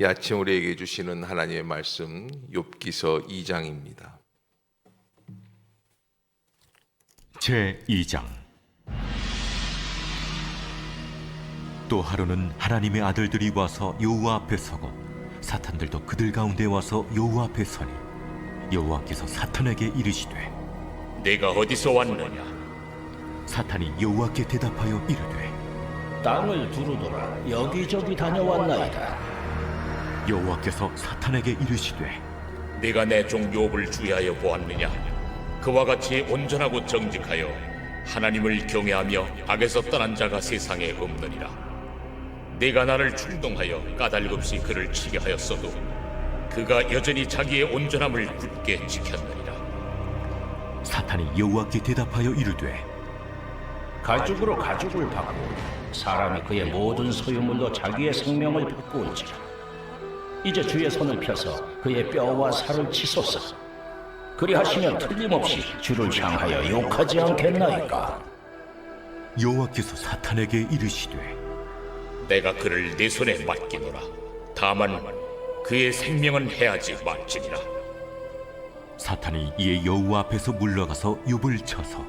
이 아침 우리에게 주시는 하나님의 말씀 욥기서 2장입니다. 제 2장. 또 하루는 하나님의 아들들이 와서 여호와 앞에 서고 사탄들도 그들 가운데 와서 여호와 앞에 서니 여호와께서 사탄에게 이르시되 네가 어디서 왔느냐? 사탄이 여호와께 대답하여 이르되 땅을 두루돌아 여기저기 다녀왔나이다. 여호와께서 사탄에게 이르시되 네가 내 종 욥을 주의하여 보았느냐? 그와 같이 온전하고 정직하여 하나님을 경외하며 악에서 떠난 자가 세상에 없느니라. 네가 나를 충동하여 까닭없이 그를 치게 하였어도 그가 여전히 자기의 온전함을 굳게 지켰느니라. 사탄이 여호와께 대답하여 이르되 가죽으로 가죽을 받고 사람이 그의 모든 소유물로 자기의 생명을 바꾸온지라. 이제 주의 손을 펴서 그의 뼈와 살을 치소서. 그리하시면 틀림없이 주를 향하여 욕하지 않겠나이까? 여호와께서 사탄에게 이르시되 내가 그를 네 손에 맡기노라. 다만 그의 생명은 해하지 말지니라. 사탄이 이에 여호와 앞에서 물러가서 욥을 쳐서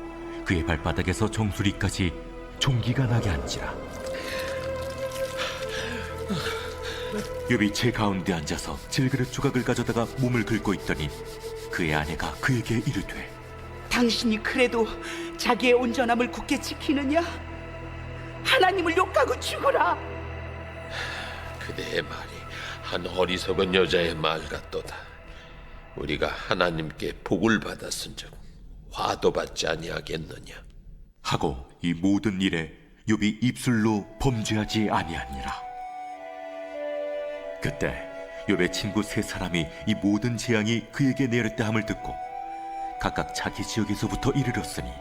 그의 발바닥에서 정수리까지 종기가 나게 한지라. 욥이 제 가운데 앉아서 질그릇 조각을 가져다가 몸을 긁고 있더니 그의 아내가 그에게 이르되 당신이 그래도 자기의 온전함을 굳게 지키느냐? 하나님을 욕하고 죽으라. 그대의 말이 한 어리석은 여자의 말 같도다. 우리가 하나님께 복을 받았은즉 화도 받지 아니하겠느냐. 하고 이 모든 일에 욥이 입술로 범죄하지 아니하니라. 그때 욥의 친구 세 사람이 이 모든 재앙이 그에게 내렸다 함을 듣고 각각 자기 지역에서부터 이르렀으니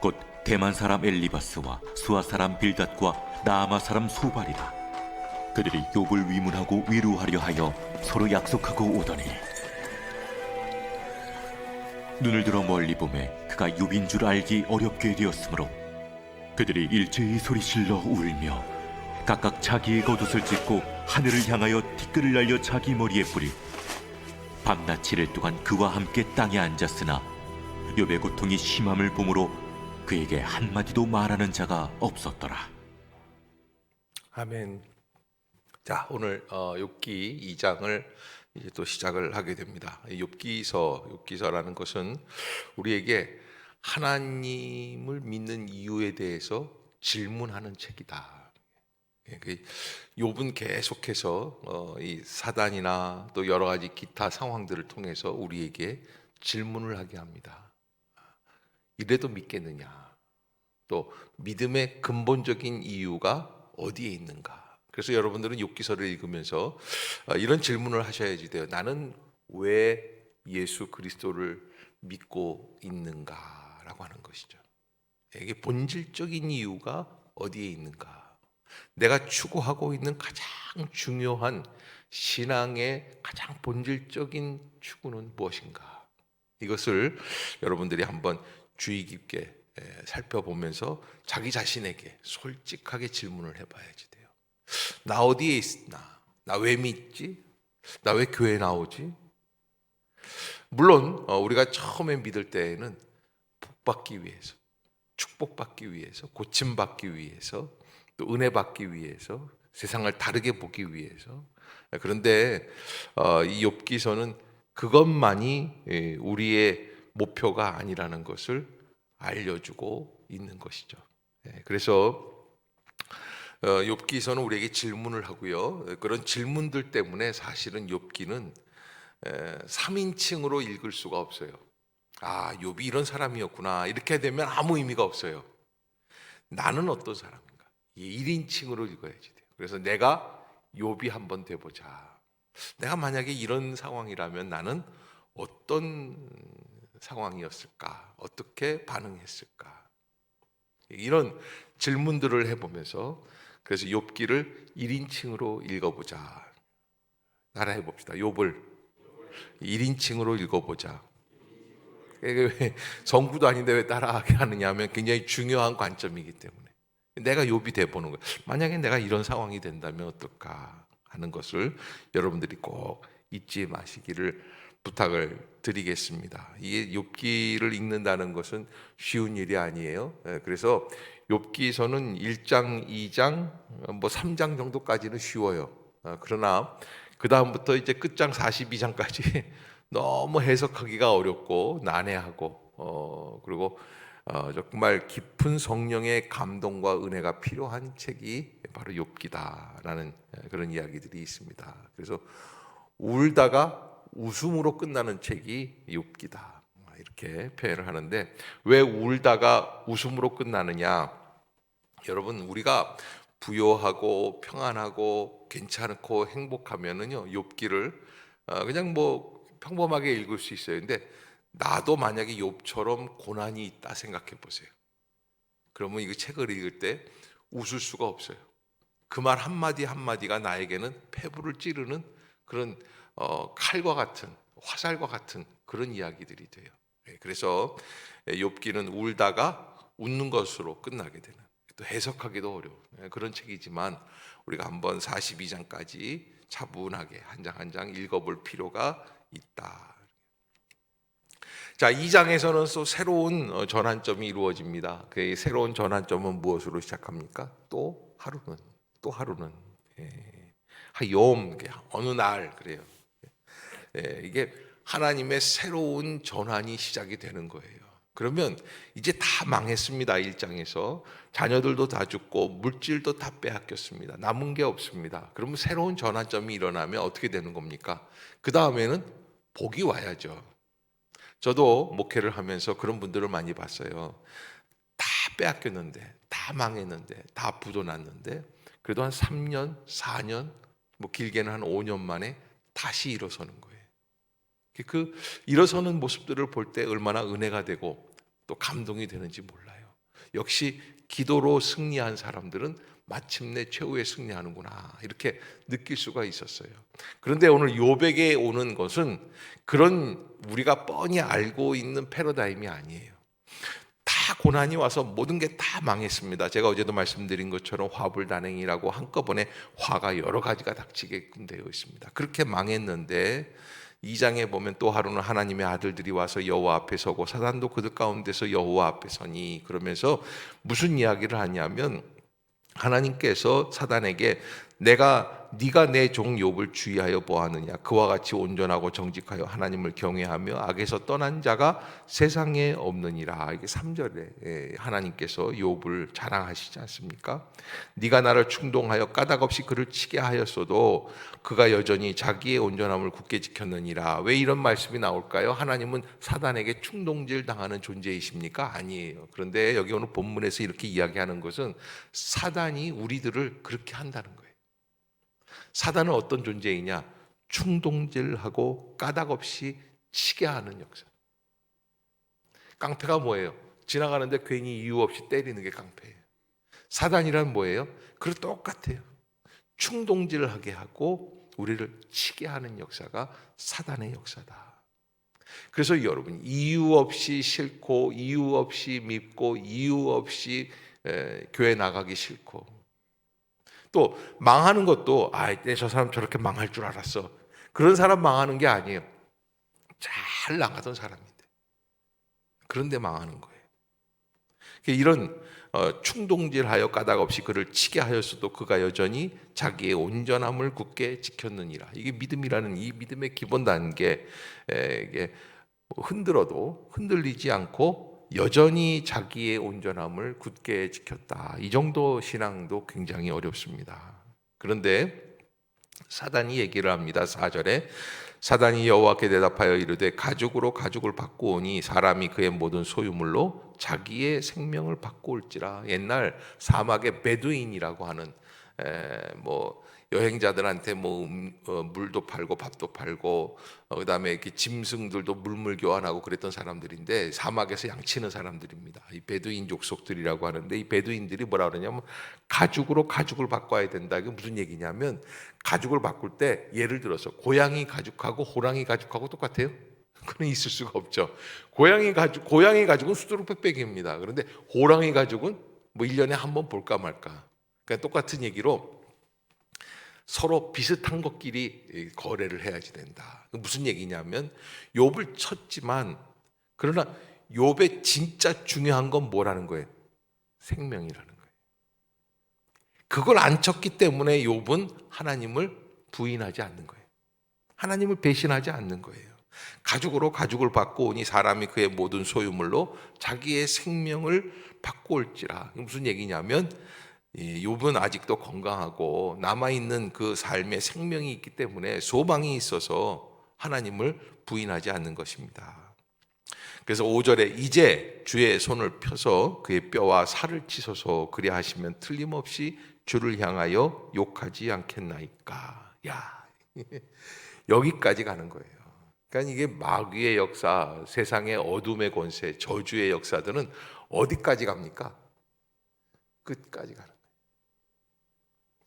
곧 대만 사람 엘리바스와 수아 사람 빌닷과 나아마 사람 소발이라. 그들이 욥을 위문하고 위로하려 하여 서로 약속하고 오더니 눈을 들어 멀리 보매 그가 욥인 줄 알기 어렵게 되었으므로 그들이 일제히 소리질러 울며 각각 자기의 겉옷을 찢고 하늘을 향하여 티끌을 날려 자기 머리에 뿌리 밤낮 7일 동안 그와 함께 땅에 앉았으나 욥의 고통이 심함을 보므로 그에게 한마디도 말하는 자가 없었더라. 아멘. 자, 오늘 욥기 2장을 이제 또 시작을 하게 됩니다. 욥기서라는 것은 우리에게 하나님을 믿는 이유에 대해서 질문하는 책이다. 욥은 계속해서 이 사단이나 또 여러 가지 기타 상황들을 통해서 우리에게 질문을 하게 합니다. 이래도 믿겠느냐? 또 믿음의 근본적인 이유가 어디에 있는가? 그래서 여러분들은 욥기서를 읽으면서 이런 질문을 하셔야지 돼요. 나는 왜 예수 그리스도를 믿고 있는가라고 하는 것이죠. 이게 본질적인 이유가 어디에 있는가? 내가 추구하고 있는 가장 중요한 신앙의 가장 본질적인 추구는 무엇인가? 이것을 여러분들이 한번 주의 깊게 살펴보면서 자기 자신에게 솔직하게 질문을 해봐야지 돼요. 나 어디에 있나? 나 왜 믿지? 나 왜 교회 나오지? 물론 우리가 처음에 믿을 때에는 복받기 위해서, 축복받기 위해서, 고침받기 위해서, 또 은혜 받기 위해서, 세상을 다르게 보기 위해서. 그런데 이 욥기서는 그것만이 우리의 목표가 아니라는 것을 알려주고 있는 것이죠. 그래서 욥기서는 우리에게 질문을 하고요. 그런 질문들 때문에 사실은 욥기는 3인칭으로 읽을 수가 없어요. 아, 욥이 이런 사람이었구나. 이렇게 되면 아무 의미가 없어요. 나는 어떤 사람인가? 1인칭으로 읽어야지 돼요. 그래서 내가 욥이 한번 돼보자. 내가 만약에 이런 상황이라면 나는 어떤 상황이었을까? 어떻게 반응했을까? 이런 질문들을 해보면서 그래서 욥기를 1인칭으로 읽어보자. 따라해 봅시다. 욥을 1인칭으로 읽어보자. 왜 성구도 아닌데 왜 따라하게 하느냐 하면 굉장히 중요한 관점이기 때문에 내가 욥이 돼보는 거예요. 만약에 내가 이런 상황이 된다면 어떨까? 하는 것을 여러분들이 꼭 잊지 마시기를 부탁을 드리겠습니다. 이게 욥기를 읽는다는 것은 쉬운 일이 아니에요. 그래서 욥기서는 1장, 2장, 뭐 3장 정도까지는 쉬워요. 그러나 그 다음부터 이제 끝장 42장까지 너무 해석하기가 어렵고 난해하고 그리고 정말 깊은 성령의 감동과 은혜가 필요한 책이 바로 욥기다라는 그런 이야기들이 있습니다. 그래서 울다가 웃음으로 끝나는 책이 욥기다 이렇게 표현을 하는데, 왜 울다가 웃음으로 끝나느냐? 여러분, 우리가 부요하고 평안하고 괜찮고 행복하면은요 욥기를 그냥 뭐 평범하게 읽을 수 있어요. 근데 나도 만약에 욥처럼 고난이 있다 생각해 보세요. 그러면 이 책을 읽을 때 웃을 수가 없어요. 그 말 한마디 한마디가 나에게는 폐부를 찌르는 그런 칼과 같은, 화살과 같은 그런 이야기들이 돼요. 그래서 욥기는 울다가 웃는 것으로 끝나게 되는, 또 해석하기도 어려운 그런 책이지만 우리가 한번 42장까지 차분하게 한 장 한 장 읽어볼 필요가 있다. 자, 2장에서는 또 새로운 전환점이 이루어집니다. 그 새로운 전환점은 무엇으로 시작합니까? 또 하루는 하욤, 어느 날, 그래요. 이게 하나님의 새로운 전환이 시작이 되는 거예요. 그러면 이제 다 망했습니다. 1장에서 자녀들도 다 죽고 물질도 다 빼앗겼습니다. 남은 게 없습니다. 그러면 새로운 전환점이 일어나면 어떻게 되는 겁니까? 그 다음에는 복이 와야죠. 저도 목회를 하면서 그런 분들을 많이 봤어요. 다 빼앗겼는데, 다 망했는데, 다 부도났는데 그래도 한 3년, 4년, 뭐 길게는 한 5년 만에 다시 일어서는 거예요. 그 일어서는 모습들을 볼 때 얼마나 은혜가 되고 또 감동이 되는지 몰라요. 역시 기도로 승리한 사람들은 마침내 최후에 승리하는구나, 이렇게 느낄 수가 있었어요. 그런데 오늘 욥에게 오는 것은 그런 우리가 뻔히 알고 있는 패러다임이 아니에요. 다 고난이 와서 모든 게 다 망했습니다. 제가 어제도 말씀드린 것처럼 화불단행이라고 한꺼번에 화가 여러 가지가 닥치게끔 되어 있습니다. 그렇게 망했는데 2장에 보면 또 하루는 하나님의 아들들이 와서 여호와 앞에 서고 사단도 그들 가운데서 여호와 앞에 서니, 그러면서 무슨 이야기를 하냐면 하나님께서 사단에게 네가 내 종 욥을 주의하여 보았느냐, 그와 같이 온전하고 정직하여 하나님을 경외하며 악에서 떠난 자가 세상에 없느니라. 이게 3절에 하나님께서 욥을 자랑하시지 않습니까? 네가 나를 충동하여 까닭없이 그를 치게 하였어도 그가 여전히 자기의 온전함을 굳게 지켰느니라. 왜 이런 말씀이 나올까요? 하나님은 사단에게 충동질 당하는 존재이십니까? 아니에요. 그런데 여기 오늘 본문에서 이렇게 이야기하는 것은 사단이 우리들을 그렇게 한다는 거예요. 사단은 어떤 존재이냐? 충동질하고 까닭없이 치게 하는 역사. 깡패가 뭐예요? 지나가는데 괜히 이유 없이 때리는 게 깡패예요. 사단이란 뭐예요? 그랑 똑같아요. 충동질하게 하고 우리를 치게 하는 역사가 사단의 역사다. 그래서 여러분, 이유 없이 싫고 이유 없이 밉고 이유 없이 교회 나가기 싫고, 또 망하는 것도 저 사람 저렇게 망할 줄 알았어, 그런 사람 망하는 게 아니에요. 잘 나가던 사람인데 그런데 망하는 거예요. 이런 충동질하여 까닭없이 그를 치게 하였어도 그가 여전히 자기의 온전함을 굳게 지켰느니라. 이게 믿음이라는 이 믿음의 기본 단계, 이게 흔들어도 흔들리지 않고 여전히 자기의 온전함을 굳게 지켰다. 이 정도 신앙도 굉장히 어렵습니다. 그런데 사단이 얘기를 합니다. 4절에 사단이 여호와께 대답하여 이르되 가죽으로 가죽을 받고 오니 사람이 그의 모든 소유물로 자기의 생명을 받고 올지라. 옛날 사막의 베두인이라고 하는 뭐 여행자들한테 뭐 물도 팔고 밥도 팔고 그다음에 이렇게 짐승들도 물물 교환하고 그랬던 사람들인데 사막에서 양치는 사람들입니다. 이 베두인 족속들이라고 하는데, 이 베두인들이 뭐라 그러냐면 가죽으로 가죽을 바꿔야 된다. 이게 무슨 얘기냐면 가죽을 바꿀 때 예를 들어서 고양이 가죽하고 호랑이 가죽하고 똑같아요? 그건 있을 수가 없죠. 고양이 가죽은 수두룩 빽빽입니다. 그런데 호랑이 가죽은 뭐 1년에 한 번 볼까 말까. 그러니까 똑같은 얘기로 서로 비슷한 것끼리 거래를 해야지 된다. 무슨 얘기냐면 욥을 쳤지만 그러나 욥의 진짜 중요한 건 뭐라는 거예요? 생명이라는 거예요. 그걸 안 쳤기 때문에 욥은 하나님을 부인하지 않는 거예요. 하나님을 배신하지 않는 거예요. 가죽으로 가죽을 받고 오니 사람이 그의 모든 소유물로 자기의 생명을 받고 올지라. 무슨 얘기냐면 욥은 아직도 건강하고 남아있는 그 삶에 생명이 있기 때문에 소망이 있어서 하나님을 부인하지 않는 것입니다. 그래서 5절에 이제 주의 손을 펴서 그의 뼈와 살을 찢어서 그리 하시면 틀림없이 주를 향하여 욕하지 않겠나이까. 야, 여기까지 가는 거예요. 그러니까 이게 마귀의 역사, 세상의 어둠의 권세, 저주의 역사들은 어디까지 갑니까? 끝까지 가는 거예요.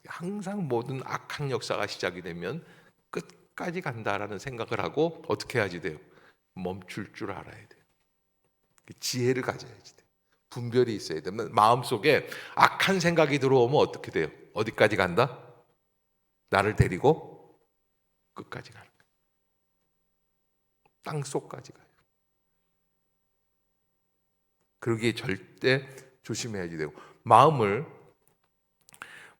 항상 모든 악한 역사가 시작이 되면 끝까지 간다라는 생각을 하고 어떻게 해야지 돼요? 멈출 줄 알아야 돼요. 지혜를 가져야지 돼요. 분별이 있어야 돼요. 마음속에 악한 생각이 들어오면 어떻게 돼요? 어디까지 간다? 나를 데리고 끝까지 가는 거예요. 땅속까지 가요. 그러기에 절대 조심해야지 되고, 마음을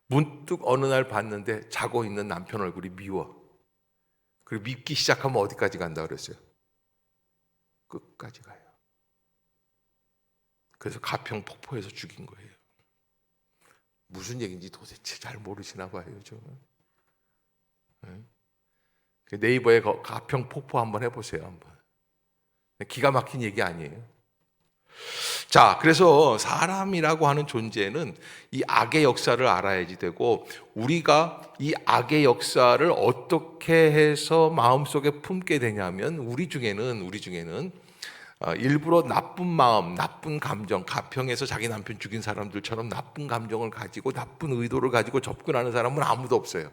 문득 어느 날 봤는데 자고 있는 남편 얼굴이 미워. 그리고 밉기 시작하면 어디까지 간다 그랬어요? 끝까지 가요. 그래서 가평 폭포에서 죽인 거예요. 무슨 얘기인지 도대체 잘 모르시나 봐요, 좀. 네이버에 가평 폭포 한번 해보세요, 한번. 기가 막힌 얘기 아니에요. 자, 그래서 사람이라고 하는 존재는 이 악의 역사를 알아야지 되고, 우리가 이 악의 역사를 어떻게 해서 마음속에 품게 되냐면, 우리 중에는 일부러 나쁜 마음, 나쁜 감정, 가평에서 자기 남편 죽인 사람들처럼 나쁜 감정을 가지고 나쁜 의도를 가지고 접근하는 사람은 아무도 없어요.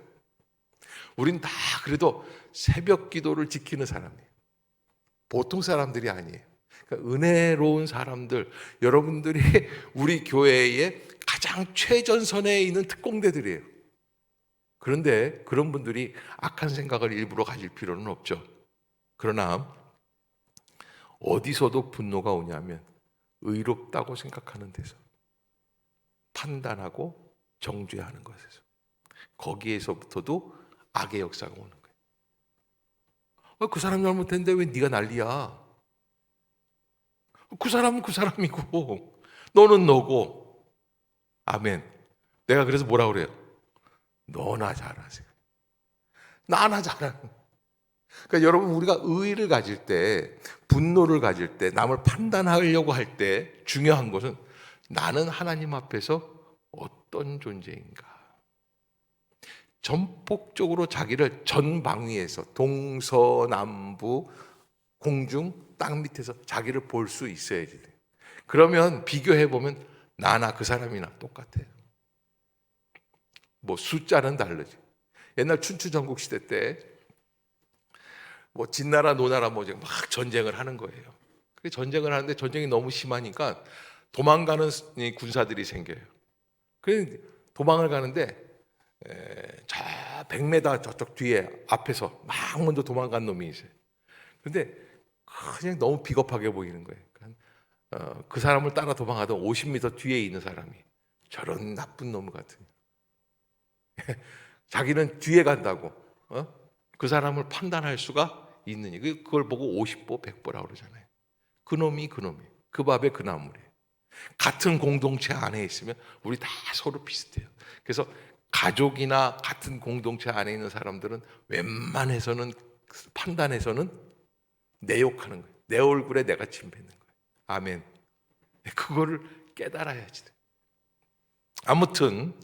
우린 다 그래도 새벽 기도를 지키는 사람이에요. 보통 사람들이 아니에요. 그러니까 은혜로운 사람들, 여러분들이 우리 교회의 가장 최전선에 있는 특공대들이에요. 그런데 그런 분들이 악한 생각을 일부러 가질 필요는 없죠. 그러나 어디서도 분노가 오냐면 의롭다고 생각하는 데서, 판단하고 정죄하는 것에서, 거기에서부터도 악의 역사가 오는 거예요. 그 사람 잘못했는데 왜 네가 난리야? 그 사람은 그 사람이고 너는 너고. 아멘. 내가 그래서 뭐라 그래요? 너나 잘하세요. 나나 잘하는. 그러니까 여러분, 우리가 의의를 가질 때, 분노를 가질 때, 남을 판단하려고 할 때 중요한 것은 나는 하나님 앞에서 어떤 존재인가. 전폭적으로 자기를 전방위에서, 동서남부 공중 땅 밑에서 자기를 볼 수 있어야지 돼. 그러면 비교해보면 나나 그 사람이나 똑같아요. 뭐 숫자는 다르지. 옛날 춘추전국 시대 때 뭐 진나라 노나라 뭐 막 전쟁을 하는 거예요. 그 전쟁을 하는데 전쟁이 너무 심하니까 도망가는 군사들이 생겨요. 그래서 도망을 가는데 저 100m 저쪽 뒤에 앞에서 막 먼저 도망간 놈이 있어요. 그런데 그냥 너무 비겁하게 보이는 거예요. 그 사람을 따라 도망가던 50m 뒤에 있는 사람이 저런 나쁜 놈 같은, 자기는 뒤에 간다고 그 사람을 판단할 수가 있느니 그걸 보고 50보 100보라고 그러잖아요. 그놈이 그 밥에 그 나물이에요. 같은 공동체 안에 있으면 우리 다 서로 비슷해요. 그래서 가족이나 같은 공동체 안에 있는 사람들은 웬만해서는 판단해서는 내 욕하는 거예요. 내 얼굴에 내가 침 뱉는 거예요. 아멘. 그거를 깨달아야지 돼. 아무튼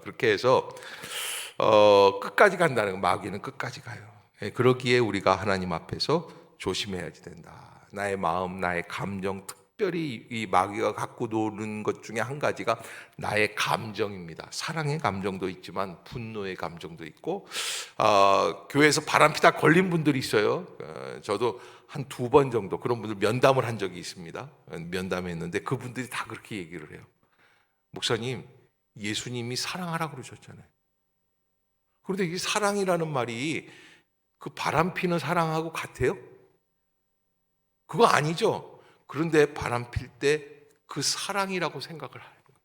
그렇게 해서 끝까지 간다는 거, 마귀는 끝까지 가요. 그러기에 우리가 하나님 앞에서 조심해야지 된다. 나의 마음, 나의 감정, 특별히 이 마귀가 갖고 노는 것 중에 한 가지가 나의 감정입니다. 사랑의 감정도 있지만 분노의 감정도 있고, 교회에서 바람피다 걸린 분들이 있어요. 저도 한 2번 정도 그런 분들 면담을 한 적이 있습니다. 면담했는데 그분들이 다 그렇게 얘기를 해요. 목사님, 예수님이 사랑하라고 그러셨잖아요. 그런데 이 사랑이라는 말이 그 바람 피는 사랑하고 같아요? 그거 아니죠. 그런데 바람 필 때 그 사랑이라고 생각을 하는 거예요.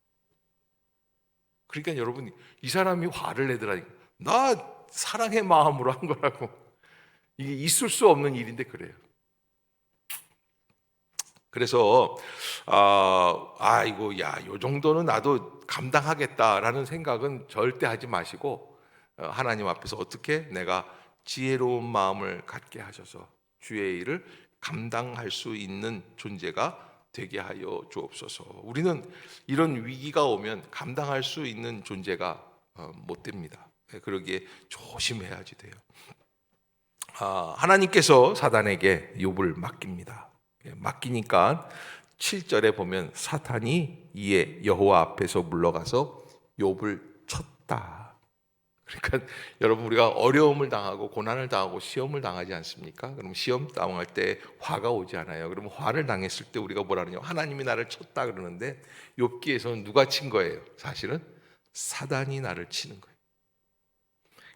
그러니까 여러분, 이 사람이 화를 내더라니까 나 사랑의 마음으로 한 거라고. 이게 있을 수 없는 일인데 그래요. 그래서 이거 요 정도는 나도 감당하겠다라는 생각은 절대 하지 마시고, 하나님 앞에서 어떻게 내가 지혜로운 마음을 갖게 하셔서 주의 일을 감당할 수 있는 존재가 되게 하여 주옵소서. 우리는 이런 위기가 오면 감당할 수 있는 존재가 못 됩니다. 그러기에 조심해야지 돼요. 하나님께서 사단에게 욥을 맡깁니다. 맡기니까 7절에 보면 사탄이 이에 여호와 앞에서 물러가서 욥을 쳤다. 그러니까 여러분, 우리가 어려움을 당하고 고난을 당하고 시험을 당하지 않습니까? 그럼 시험 당할 때 화가 오지 않아요. 그러면 화를 당했을 때 우리가 뭐라 그러냐? 하나님이 나를 쳤다 그러는데, 욥기에서는 누가 친 거예요? 사실은 사단이 나를 치는 거예요.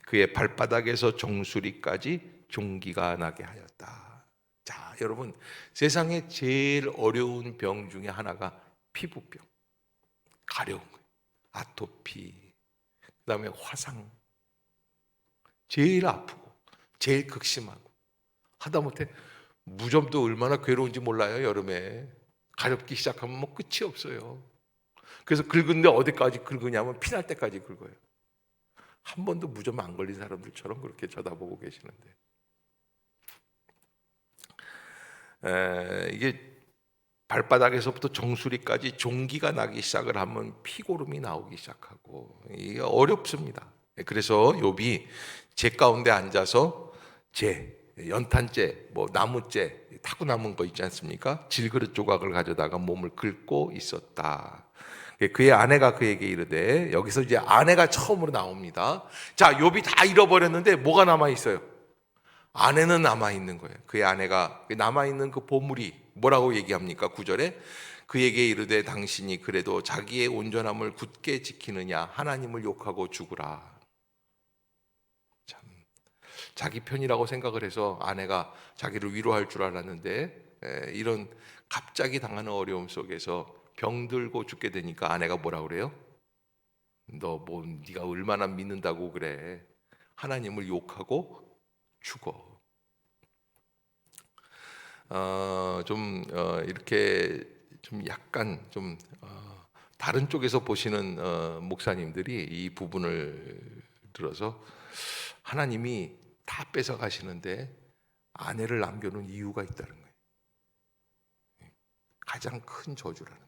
그의 발바닥에서 정수리까지 종기가 나게 하였다. 자, 여러분, 세상에 제일 어려운 병 중에 하나가 피부병, 가려운 거예요. 아토피, 그다음에 화상, 제일 아프고 제일 극심하고, 하다못해 무좀도 얼마나 괴로운지 몰라요. 여름에 가렵기 시작하면 뭐 끝이 없어요. 그래서 긁은데 어디까지 긁으냐면 피날 때까지 긁어요. 한 번도 무좀 안 걸린 사람들처럼 그렇게 쳐다보고 계시는데, 이게 발바닥에서부터 정수리까지 종기가 나기 시작을 하면 피고름이 나오기 시작하고, 이게 어렵습니다. 그래서 욥이 재 가운데 앉아서 연탄재, 나무재, 타고 남은 거 있지 않습니까? 질그릇 조각을 가져다가 몸을 긁고 있었다. 그의 아내가 그에게 이르되, 여기서 이제 아내가 처음으로 나옵니다. 자, 욥이 다 잃어버렸는데 뭐가 남아 있어요? 아내는 남아 있는 거예요. 그의 아내가 남아 있는 그 보물이 뭐라고 얘기합니까? 9절에 그에게 이르되 당신이 그래도 자기의 온전함을 굳게 지키느냐? 하나님을 욕하고 죽으라. 참, 자기 편이라고 생각을 해서 아내가 자기를 위로할 줄 알았는데, 이런 갑자기 당하는 어려움 속에서 병들고 죽게 되니까 아내가 뭐라 그래요? 네가 얼마나 믿는다고 그래? 하나님을 욕하고 죽어. 이렇게 좀 약간 좀 다른 쪽에서 보시는 목사님들이 이 부분을 들어서 하나님이 다 뺏어 가시는데 아내를 남겨놓은 이유가 있다는 거예요. 가장 큰 저주라는 거예요.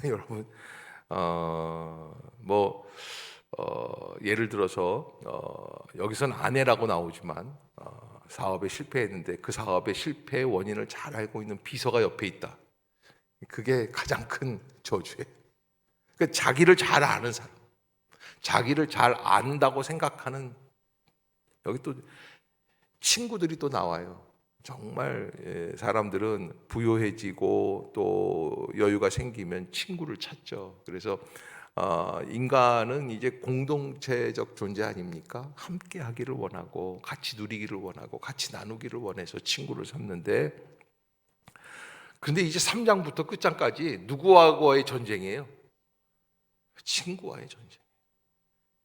여러분, 예를 들어서 여기서는 아내라고 나오지만 사업에 실패했는데 그 사업의 실패의 원인을 잘 알고 있는 비서가 옆에 있다. 그게 가장 큰 저주예요. 그러니까 자기를 잘 아는 사람, 자기를 잘 안다고 생각하는, 여기 또 친구들이 또 나와요. 정말 사람들은 부유해지고 또 여유가 생기면 친구를 찾죠. 그래서 인간은 이제 공동체적 존재 아닙니까? 함께 하기를 원하고 같이 누리기를 원하고 같이 나누기를 원해서 친구를 삼는데, 그런데 이제 3장부터 끝장까지 누구와의 전쟁이에요? 친구와의 전쟁.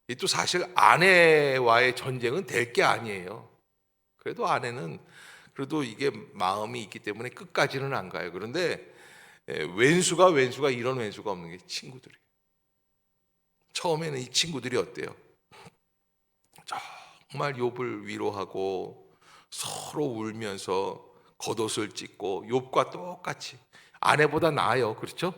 이 또 사실 아내와의 전쟁은 될 게 아니에요. 그래도 아내는 그래도 이게 마음이 있기 때문에 끝까지는 안 가요. 그런데 왼수가 이런 왼수가 없는 게 친구들이에요. 처음에는 이 친구들이 어때요? 정말 욥을 위로하고 서로 울면서 겉옷을 찢고, 욥과 똑같이 아내보다 나아요. 그렇죠?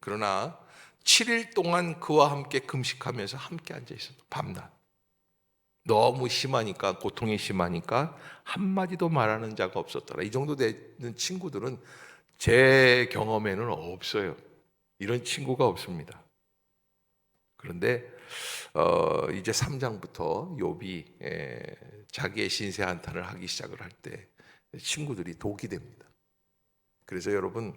그러나 7일 동안 그와 함께 금식하면서 함께 앉아 있어요. 밤낮. 너무 심하니까, 고통이 심하니까 한마디도 말하는 자가 없었더라. 이 정도 되는 친구들은 제 경험에는 없어요. 이런 친구가 없습니다. 그런데 이제 3장부터 욥이 자기의 신세 한탄을 하기 시작을 할 때 친구들이 독이 됩니다. 그래서 여러분,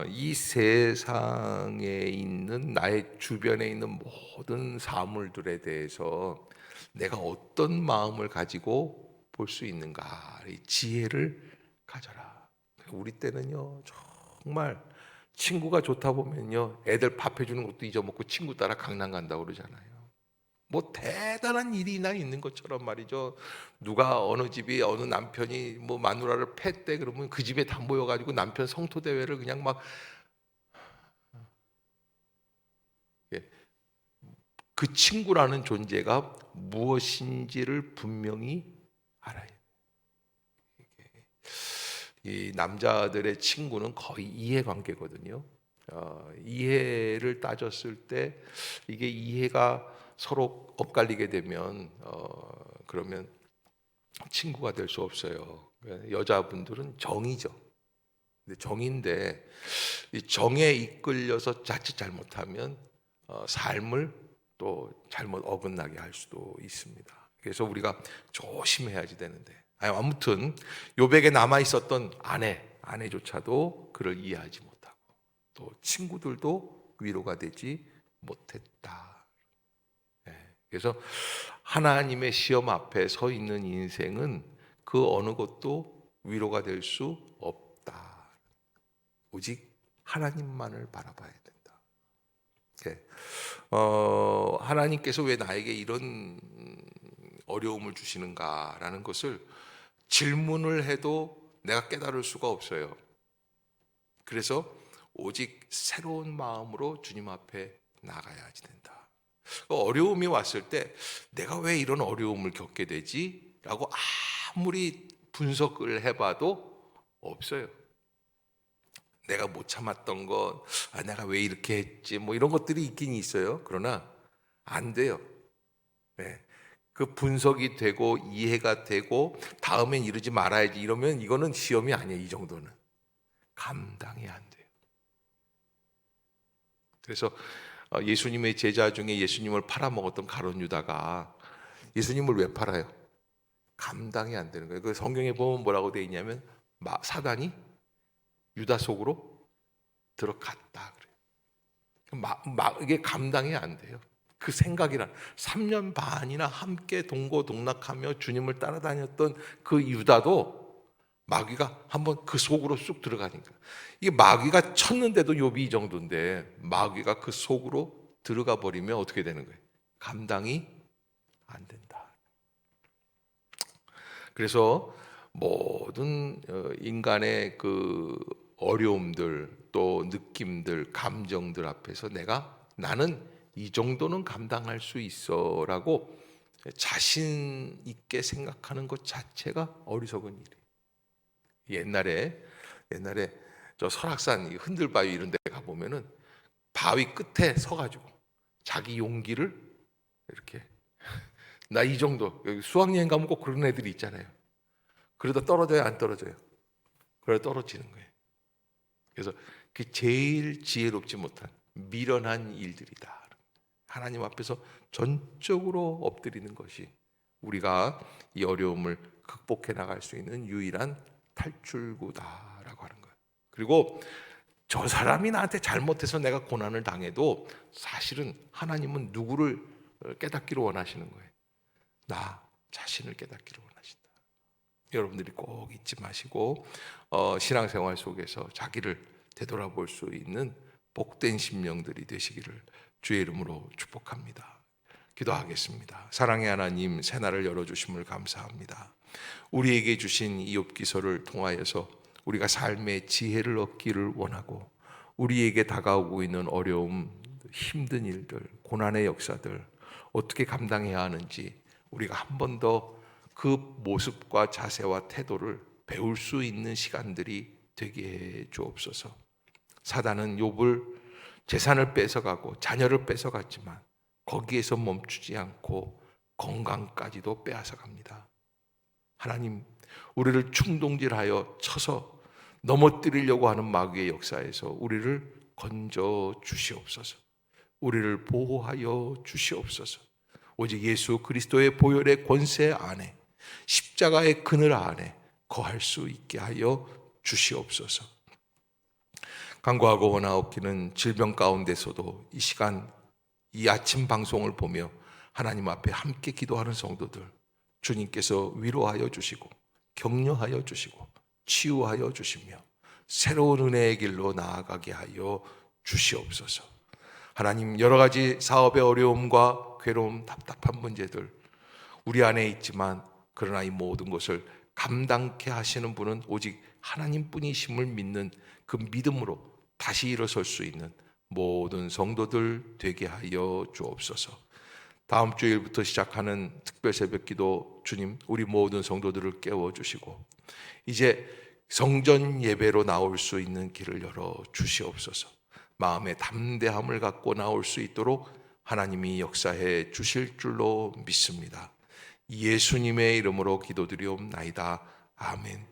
이 세상에 있는 나의 주변에 있는 모든 사물들에 대해서 내가 어떤 마음을 가지고 볼 수 있는가, 이 지혜를 가져라. 우리 때는요, 정말 친구가 좋다 보면요, 애들 밥 해주는 것도 잊어먹고 친구 따라 강남 간다고 그러잖아요. 뭐 대단한 일이나 있는 것처럼 말이죠. 누가 어느 집이 어느 남편이 뭐 마누라를 팼대 그러면 그 집에 다 모여가지고 남편 성토 대회를 그냥 막, 예, 그 친구라는 존재가 무엇인지를 분명히 알아요. 이 남자들의 친구는 거의 이해관계거든요. 이해를 따졌을 때 이게 이해가 서로 엇갈리게 되면 그러면 친구가 될 수 없어요. 여자분들은 정이죠. 근데 정인데 이 정에 이끌려서 자칫 잘못하면 삶을 또 잘못 어긋나게 할 수도 있습니다. 그래서 우리가 조심해야지 되는데, 아무튼 요백에 남아 있었던 아내조차도 그를 이해하지 못하고 또 친구들도 위로가 되지 못했다. 그래서 하나님의 시험 앞에 서 있는 인생은 그 어느 것도 위로가 될 수 없다. 오직 하나님만을 바라봐야 된다. 하나님께서 왜 나에게 이런 어려움을 주시는가라는 것을 질문을 해도 내가 깨달을 수가 없어요. 그래서 오직 새로운 마음으로 주님 앞에 나가야지 된다. 어려움이 왔을 때 내가 왜 이런 어려움을 겪게 되지? 라고 아무리 분석을 해봐도 없어요. 내가 못 참았던 것, 내가 왜 이렇게 했지, 뭐 이런 것들이 있긴 있어요. 그러나 안 돼요. 그 분석이 되고 이해가 되고 다음엔 이러지 말아야지 이러면 이거는 시험이 아니에요. 이 정도는 감당이 안 돼요. 그래서 예수님의 제자 중에 예수님을 팔아먹었던 가룟 유다가 예수님을 왜 팔아요? 감당이 안 되는 거예요. 그 성경에 보면 뭐라고 되어 있냐면 사단이 유다 속으로 들어갔다 그래요. 이게 감당이 안 돼요. 그 생각이란 3년 반이나 함께 동고동락하며 주님을 따라다녔던 그 유다도 마귀가 한번 그 속으로 쑥 들어가니까, 이게 마귀가 쳤는데도 욥이 이 정도인데 마귀가 그 속으로 들어가 버리면 어떻게 되는 거예요? 감당이 안 된다. 그래서 모든 인간의 그 어려움들 또 느낌들 감정들 앞에서 나는 이 정도는 감당할 수 있어라고 자신 있게 생각하는 것 자체가 어리석은 일이에요. 옛날에 저 설악산 흔들바위 이런 데 가보면은 바위 끝에 서가지고 자기 용기를 이렇게 나 이 정도, 여기 수학여행 가면 꼭 그런 애들이 있잖아요. 그러다 떨어져요, 안 떨어져요? 그러다 떨어지는 거예요. 그래서 그 제일 지혜롭지 못한 미련한 일들이다. 하나님 앞에서 전적으로 엎드리는 것이 우리가 이 어려움을 극복해 나갈 수 있는 유일한 탈출구다라고 하는 거예요. 그리고 저 사람이 나한테 잘못해서 내가 고난을 당해도 사실은 하나님은 누구를 깨닫기를 원하시는 거예요? 나 자신을 깨닫기를 원하신다. 여러분들이 꼭 잊지 마시고 신앙생활 속에서 자기를 되돌아볼 수 있는 복된 심령들이 되시기를 주의 이름으로 축복합니다. 기도하겠습니다. 사랑의 하나님, 새날을 열어주심을 감사합니다. 우리에게 주신 이욥기서를 통하여서 우리가 삶의 지혜를 얻기를 원하고, 우리에게 다가오고 있는 어려움, 힘든 일들, 고난의 역사들 어떻게 감당해야 하는지 우리가 한 번 더 그 모습과 자세와 태도를 배울 수 있는 시간들이 되게 해 주옵소서. 사단은 욥을 재산을 뺏어가고 자녀를 뺏어갔지만 거기에서 멈추지 않고 건강까지도 빼앗아갑니다. 하나님, 우리를 충동질하여 쳐서 넘어뜨리려고 하는 마귀의 역사에서 우리를 건져 주시옵소서. 우리를 보호하여 주시옵소서. 오직 예수 그리스도의 보혈의 권세 안에, 십자가의 그늘 안에 거할 수 있게 하여 주시옵소서. 간구하고 원하옵기는 질병 가운데서도 이 시간 이 아침 방송을 보며 하나님 앞에 함께 기도하는 성도들 주님께서 위로하여 주시고 격려하여 주시고 치유하여 주시며 새로운 은혜의 길로 나아가게 하여 주시옵소서. 하나님, 여러 가지 사업의 어려움과 괴로움, 답답한 문제들 우리 안에 있지만 그러나 이 모든 것을 감당케 하시는 분은 오직 하나님뿐이심을 믿는 그 믿음으로 다시 일어설 수 있는 모든 성도들 되게 하여 주옵소서. 다음 주일부터 시작하는 특별 새벽기도 주님, 우리 모든 성도들을 깨워주시고 이제 성전 예배로 나올 수 있는 길을 열어 주시옵소서. 마음의 담대함을 갖고 나올 수 있도록 하나님이 역사해 주실 줄로 믿습니다. 예수님의 이름으로 기도드리옵나이다. 아멘.